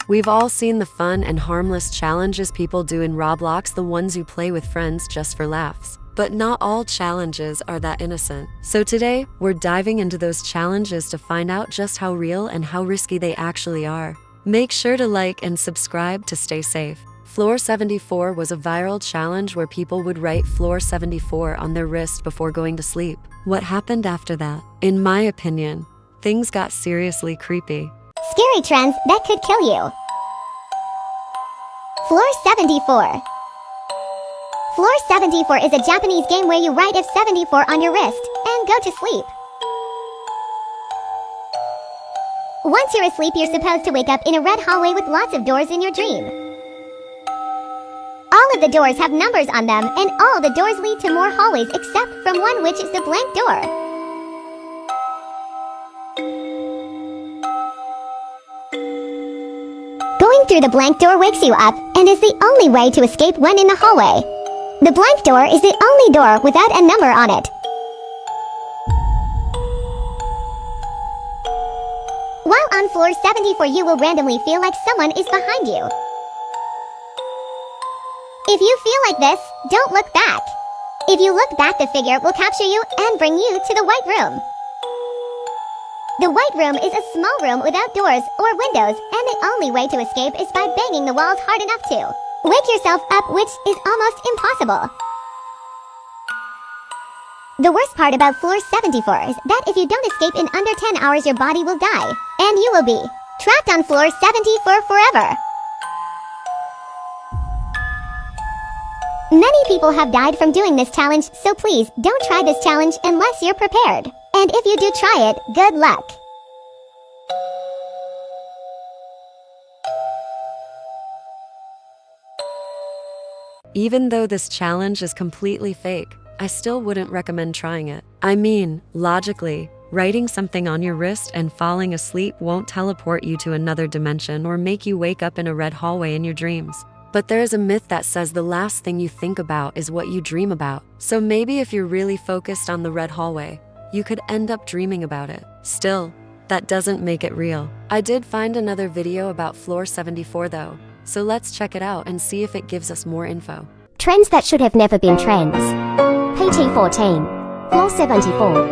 We've all seen the fun and harmless challenges people do in Roblox, the ones you play with friends just for laughs. But not all challenges are that innocent. So today, we're diving into those challenges to find out just how real and how risky they actually are. Make sure to like and subscribe to stay safe. Floor 74 was a viral challenge where people would write Floor 74 on their wrist before going to sleep. What happened after that? In my opinion, things got seriously creepy. Scary trends that could kill you. Floor 74. Floor 74 is a Japanese game where you write F74 on your wrist and go to sleep. Once you're asleep, you're supposed to wake up in a red hallway with lots of doors in your dream. All of the doors have numbers on them, and all the doors lead to more hallways except from one, which is the blank door. Going through the blank door wakes you up and is the only way to escape when in the hallway. The blank door is the only door without a number on it. While on floor 74, you will randomly feel like someone is behind you. If you feel like this, don't look back. If you look back, the figure will capture you and bring you to the white room. The white room is a small room without doors or windows, and the only way to escape is by banging the walls hard enough to wake yourself up, which is almost impossible. The worst part about floor 74 is that if you don't escape in under 10 hours, your body will die, and you will be trapped on floor 74 forever. Many people have died from doing this challenge, so please don't try this challenge unless you're prepared. And if you do try it, good luck. Even though this challenge is completely fake, I still wouldn't recommend trying it. I mean, logically, writing something on your wrist and falling asleep won't teleport you to another dimension or make you wake up in a red hallway in your dreams. But there is a myth that says the last thing you think about is what you dream about. So maybe if you're really focused on the red hallway, you could end up dreaming about it. Still, that doesn't make it real. I did find another video about floor 74 though, so let's check it out and see if it gives us more info. Trends that should have never been trends. PT14. Floor 74.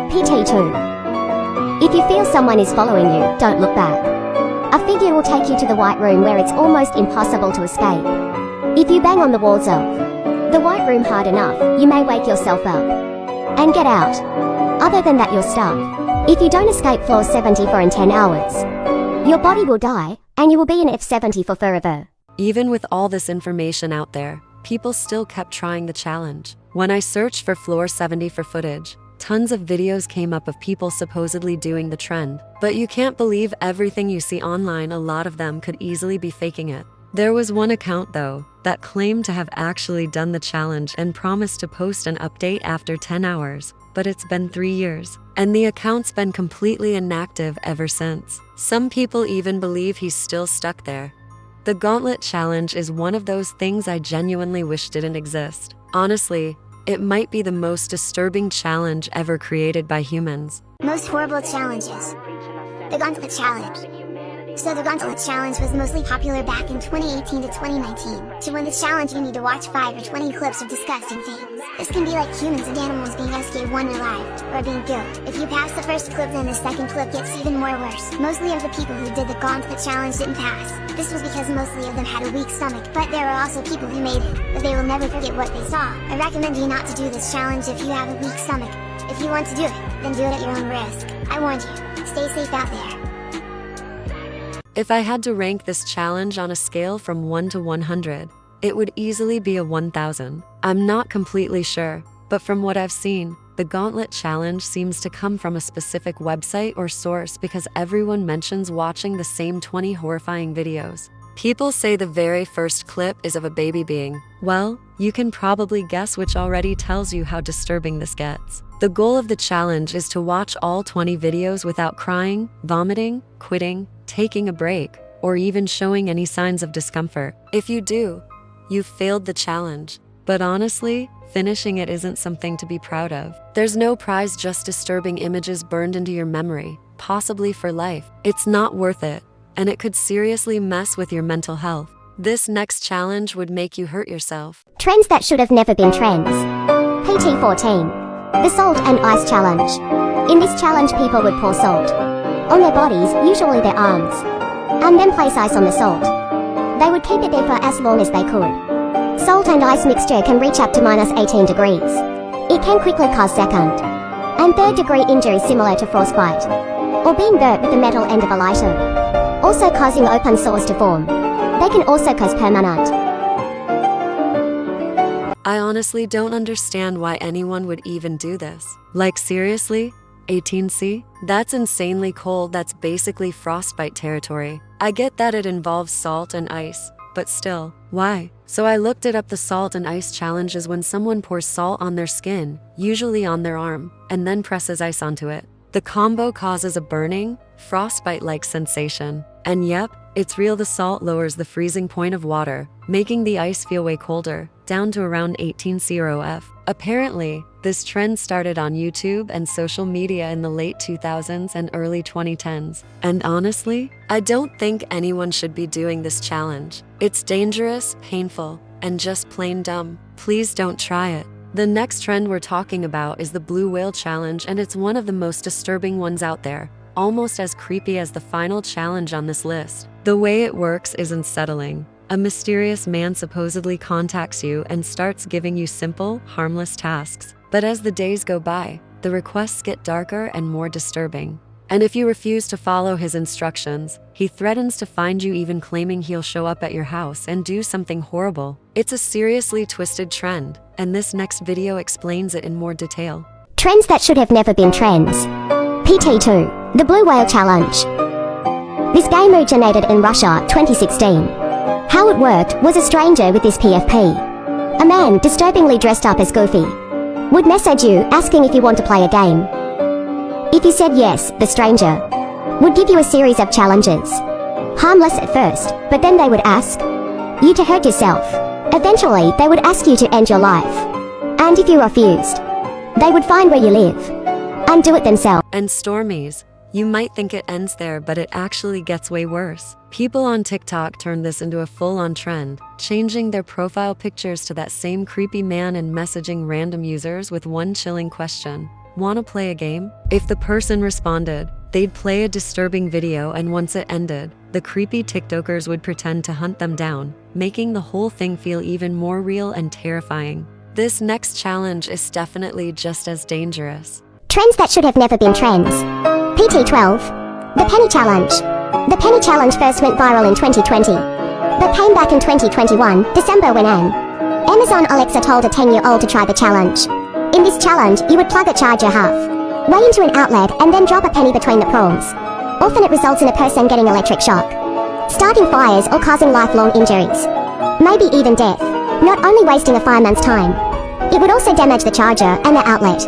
PT2. If you feel someone is following you, don't look back. A figure will take you to the white room where it's almost impossible to escape. If you bang on the walls of the white room hard enough, you may wake yourself up and get out. Other than that, you're stuck. If you don't escape floor 74 in 10 hours, your body will die and you will be in F74 forever. Even with all this information out there, people still kept trying the challenge. When I searched for floor 70 for footage, tons of videos came up of people supposedly doing the trend. But you can't believe everything you see online. A lot of them could easily be faking it. There was one account though, that claimed to have actually done the challenge and promised to post an update after 10 hours. But it's been 3 years, and the account's been completely inactive ever since. Some people even believe he's still stuck there. The gauntlet challenge is one of those things I genuinely wish didn't exist. Honestly, it might be the most disturbing challenge ever created by humans. Most horrible challenges. The Gauntlet Challenge. So the Gauntlet Challenge was mostly popular back in 2018 to 2019. To win this challenge, you need to watch 5 or 20 clips of disgusting things. This can be like humans and animals being SK1 alive, or being killed. If you pass the first clip, then the second clip gets even more worse. Mostly of the people who did the Gauntlet Challenge didn't pass. This was because mostly of them had a weak stomach, but there are also people who made it, but they will never forget what they saw. I recommend you not to do this challenge if you have a weak stomach. If you want to do it, then do it at your own risk. I warned you, stay safe out there. If I had to rank this challenge on a scale from 1 to 100, it would easily be a 1000. I'm not completely sure, but from what I've seen, the Gauntlet Challenge seems to come from a specific website or source because everyone mentions watching the same 20 horrifying videos. People say the very first clip is of a baby being. Well, you can probably guess, which already tells you how disturbing this gets. The goal of the challenge is to watch all 20 videos without crying, vomiting, quitting, taking a break, or even showing any signs of discomfort. If you do, you've failed the challenge. But honestly, finishing it isn't something to be proud of. There's no prize, just disturbing images burned into your memory, possibly for life. It's not worth it. and it could seriously mess with your mental health. This next challenge would make you hurt yourself. Trends that should have never been trends. PT14. The Salt and Ice Challenge. In this challenge, people would pour salt on their bodies, usually their arms, and then place ice on the salt. They would keep it there for as long as they could. Salt and ice mixture can reach up to -18 degrees. It can quickly cause second and third degree injuries similar to frostbite, or being burnt with the metal end of a lighter, also causing open sores to form. They can also cause permanent. I honestly don't understand why anyone would even do this. Like seriously? 18°C? That's insanely cold. That's basically frostbite territory. I get that it involves salt and ice, but still, why? So I looked it up. The salt and ice challenge is when someone pours salt on their skin, usually on their arm, and then presses ice onto it. The combo causes a burning, frostbite-like sensation. And yep, it's real. The salt lowers the freezing point of water, making the ice feel way colder, down to around 18°C or OF. Apparently, this trend started on YouTube and social media in the late 2000s and early 2010s. And honestly, I don't think anyone should be doing this challenge. It's dangerous, painful, and just plain dumb. Please don't try it. The next trend we're talking about is the blue whale challenge, and it's one of the most disturbing ones out there, almost as creepy as the final challenge on this list. The way it works is unsettling. A mysterious man supposedly contacts you and starts giving you simple, harmless tasks. But as the days go by, the requests get darker and more disturbing. And if you refuse to follow his instructions, he threatens to find you, even claiming he'll show up at your house and do something horrible. It's a seriously twisted trend, and this next video explains it in more detail. Trends that should have never been trends. PT2. The Blue Whale Challenge. This game originated in Russia, 2016. How it worked was a stranger with this PFP, a man disturbingly dressed up as Goofy, would message you asking if you want to play a game. If you said yes, the stranger would give you a series of challenges. Harmless at first, but then they would ask you to hurt yourself. Eventually, they would ask you to end your life. And if you refused, they would find where you live and do it themselves. And Stormies, you might think it ends there, but it actually gets way worse. People on TikTok turned this into a full-on trend, changing their profile pictures to that same creepy man and messaging random users with one chilling question: "Wanna play a game?" If the person responded, they'd play a disturbing video, and once it ended, the creepy TikTokers would pretend to hunt them down, making the whole thing feel even more real and terrifying. This next challenge is definitely just as dangerous. Trends that should have never been trends. PT12. The Penny Challenge. The Penny Challenge first went viral in 2020, but came back in 2021, December, when an Amazon Alexa told a 10-year-old to try the challenge. In this challenge, you would plug a charger halfway into an outlet and then drop a penny between the prongs. Often it results in a person getting electric shock, starting fires, or causing lifelong injuries, maybe even death. Not only wasting a fireman's time, it would also damage the charger and the outlet.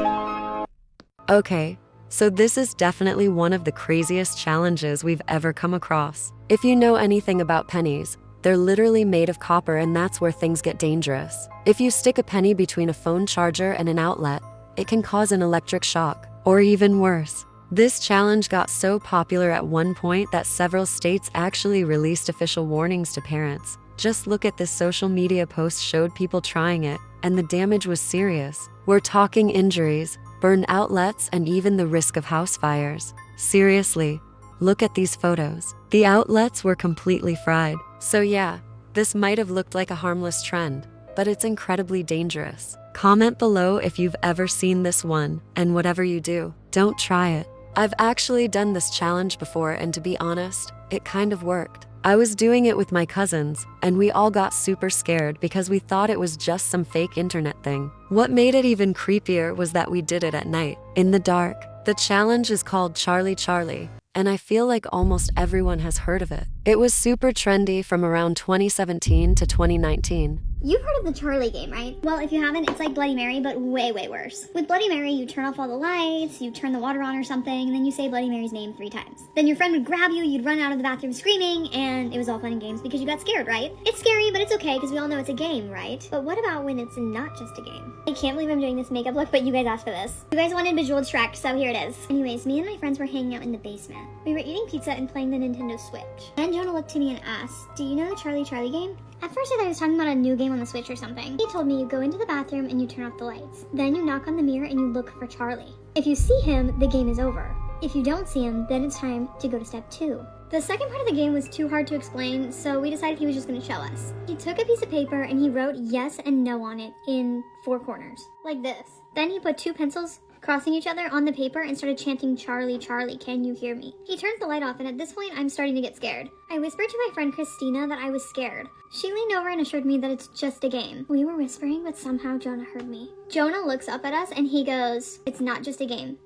Okay, so this is definitely one of the craziest challenges we've ever come across. If you know anything about pennies, they're literally made of copper, and that's where things get dangerous. If you stick a penny between a phone charger and an outlet, it can cause an electric shock, or even worse. This challenge got so popular at one point that several states actually released official warnings to parents. Just look at this social media post showed people trying it, and the damage was serious. We're talking injuries, burned outlets, and even the risk of house fires. Seriously, look at these photos. The outlets were completely fried. So yeah, this might have looked like a harmless trend, but it's incredibly dangerous. Comment below if you've ever seen this one, and whatever you do, don't try it. I've actually done this challenge before, and to be honest, it kind of worked. I was doing it with my cousins, and we all got super scared because we thought it was just some fake internet thing. What made it even creepier was that we did it at night, in the dark. The challenge is called 𝗀𝗂𝗯𝗀𝗃, and I feel like almost everyone has heard of it. It was super trendy from around 2017 to 2019. You've heard of the Charlie game, right? Well, if you haven't, it's like Bloody Mary, but way, way worse. With Bloody Mary, you turn off all the lights, you turn the water on or something, and then you say Bloody Mary's name 3 times. Then your friend would grab you, you'd run out of the bathroom screaming, and it was all fun and games because you got scared, right? It's scary, but it's okay because we all know it's a game, right? But what about when it's not just a game? I can't believe I'm doing this makeup look, but you guys asked for this. You guys wanted Bejeweled Shrek, so here it is. Anyways, me and my friends were hanging out in the basement. We were eating pizza and playing the Nintendo Switch. Then Jonah looked to me and asked, "Do you know the Charlie game?" At first I thought he was talking about a new game on the Switch or something. He told me you go into the bathroom and you turn off the lights. Then you knock on the mirror and you look for Charlie. If you see him, the game is over. If you don't see him, then it's time to go to step 2. The second part of the game was too hard to explain, so we decided he was just going to show us. He took a piece of paper and he wrote yes and no on it in 4 corners, like this. Then he put 2 pencils crossing each other on the paper and started chanting, "Charlie, Charlie, can you hear me?" He turns the light off, and at this point, I'm starting to get scared. I whispered to my friend Christina that I was scared. She leaned over and assured me that it's just a game. We were whispering, but somehow Jonah heard me. Jonah looks up at us and he goes, "It's not just a game."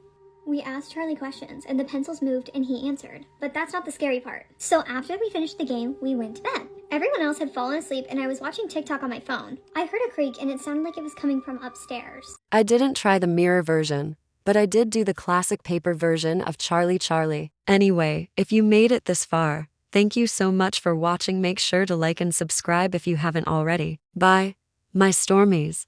We asked Charlie questions, and the pencils moved and he answered. But that's not the scary part. So after we finished the game, we went to bed. Everyone else had fallen asleep and I was watching TikTok on my phone. I heard a creak and it sounded like it was coming from upstairs. I didn't try the mirror version, but I did do the classic paper version of Charlie. Anyway, if you made it this far, thank you so much for watching. Make sure to like and subscribe if you haven't already. Bye, my Stormies.